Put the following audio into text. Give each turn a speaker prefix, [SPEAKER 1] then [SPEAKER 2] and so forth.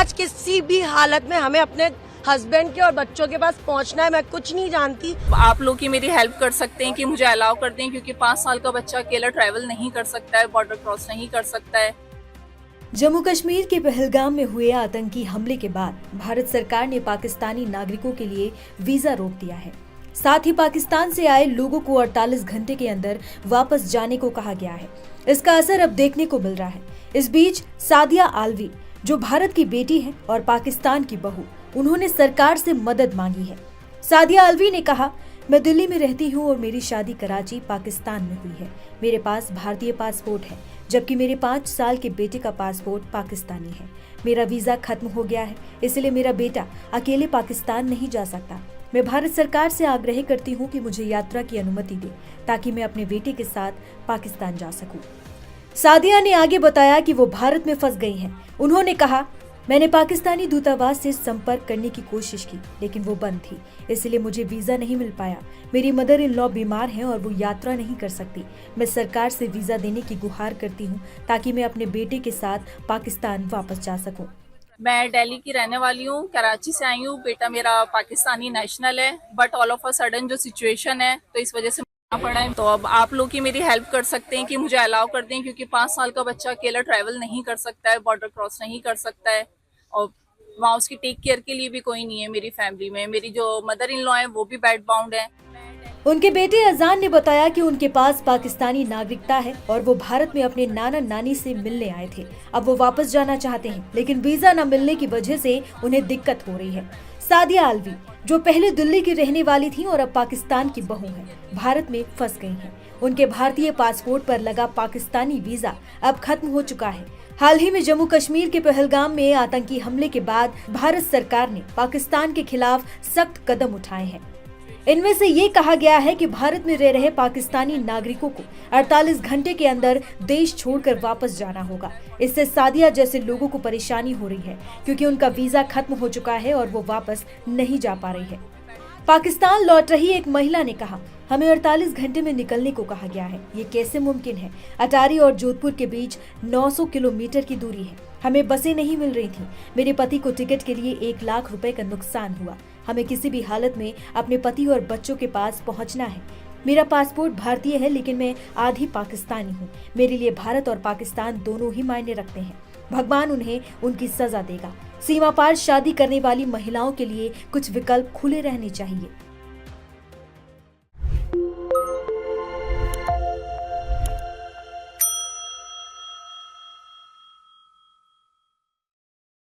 [SPEAKER 1] आज किसी भी हालत में हमें अपने हस्बैंड के और बच्चों के पास पहुंचना है। मैं कुछ नहीं जानती।
[SPEAKER 2] आप लोग की मेरी हेल्प कर सकते हैं कि मुझे अलाउ कर दें, क्योंकि 5 साल का बच्चा अकेला ट्रैवल नहीं कर सकता है, बॉर्डर क्रॉस नहीं कर सकता है।
[SPEAKER 3] जम्मू कश्मीर के पहलगाम में हुए आतंकी हमले के बाद भारत सरकार ने पाकिस्तानी नागरिकों के लिए वीजा रोक दिया है। साथ ही पाकिस्तान से आए लोगों को 48 घंटे के अंदर वापस जाने को कहा गया है। इसका असर अब देखने को मिल रहा है। इस बीच सादिया आलवी, जो भारत की बेटी है और पाकिस्तान की बहू, उन्होंने सरकार से मदद मांगी है। सादिया आलवी ने कहा, मैं दिल्ली में रहती हूँ और मेरी शादी कराची, पाकिस्तान में हुई है। मेरे पास भारतीय पासपोर्ट है, जबकि मेरे 5 साल के बेटे का पासपोर्ट पाकिस्तानी है। मेरा वीजा खत्म हो गया है, इसलिए मेरा बेटा अकेले पाकिस्तान नहीं जा सकता। मैं भारत सरकार से आग्रह करती हूँ कि मुझे यात्रा की अनुमति दे, ताकि मैं अपने बेटे के साथ पाकिस्तान जा सकूं। सादिया ने आगे बताया कि वो भारत में फंस गई हैं। उन्होंने कहा, मैंने पाकिस्तानी दूतावास से संपर्क करने की कोशिश की, लेकिन वो बंद थी, इसलिए मुझे वीजा नहीं मिल पाया। मेरी मदर इन लॉ बीमार हैं और वो यात्रा नहीं कर सकती। मैं सरकार से वीजा देने की गुहार करती हूँ, ताकि मैं अपने बेटे के साथ पाकिस्तान वापस जा सकूं।
[SPEAKER 2] मैं दिल्ली की रहने वाली हूँ, कराची से आई हूँ। बेटा मेरा पाकिस्तानी नेशनल है, but all of a sudden जो सिचुएशन है, तो इस वजह से पड़ा है। तो अब आप लोग की मेरी हेल्प कर सकते हैं कि मुझे अलाउ कर दें, क्योंकि 5 साल का बच्चा अकेला ट्रैवल नहीं कर सकता है, बॉर्डर क्रॉस नहीं कर सकता है, और वहाँ उसकी टेक केयर के लिए भी कोई नहीं है मेरी फैमिली में। मेरी जो मदर इन लॉ है वो भी बेड बाउंड है।
[SPEAKER 3] उनके बेटे अजान ने बताया कि उनके पास पाकिस्तानी नागरिकता है और वो भारत में अपने नाना नानी से मिलने आए थे। अब वो वापस जाना चाहते हैं, लेकिन वीजा न मिलने की वजह से उन्हें दिक्कत हो रही है। सादिया आलवी, जो पहले दिल्ली की रहने वाली थी और अब पाकिस्तान की बहू हैं, भारत में फंस गई हैं। उनके भारतीय पासपोर्ट पर लगा पाकिस्तानी वीजा अब खत्म हो चुका है। हाल ही में जम्मू कश्मीर के पहलगाम में आतंकी हमले के बाद भारत सरकार ने पाकिस्तान के खिलाफ सख्त कदम उठाए हैं। इनमें से ये कहा गया है कि भारत में रह रहे पाकिस्तानी नागरिकों को 48 घंटे के अंदर देश छोड़कर वापस जाना होगा। इससे सादिया जैसे लोगों को परेशानी हो रही है, क्योंकि उनका वीजा खत्म हो चुका है और वो वापस नहीं जा पा रही है। पाकिस्तान लौट रही एक महिला ने कहा, हमें 48 घंटे में निकलने को कहा गया है। ये कैसे मुमकिन है? अटारी और जोधपुर के बीच 900 किलोमीटर की दूरी है। हमें बसें नहीं मिल रही थी। मेरे पति को टिकट के लिए 1 लाख रुपए का नुकसान हुआ। हमें किसी भी हालत में अपने पति और बच्चों के पास पहुंचना है। मेरा पासपोर्ट भारतीय है, लेकिन मैं आधी पाकिस्तानी हूँ। मेरे लिए भारत और पाकिस्तान दोनों ही मायने रखते हैं। भगवान उन्हें उनकी सजा देगा। सीमा पार शादी करने वाली महिलाओं के लिए कुछ विकल्प खुले रहने चाहिए।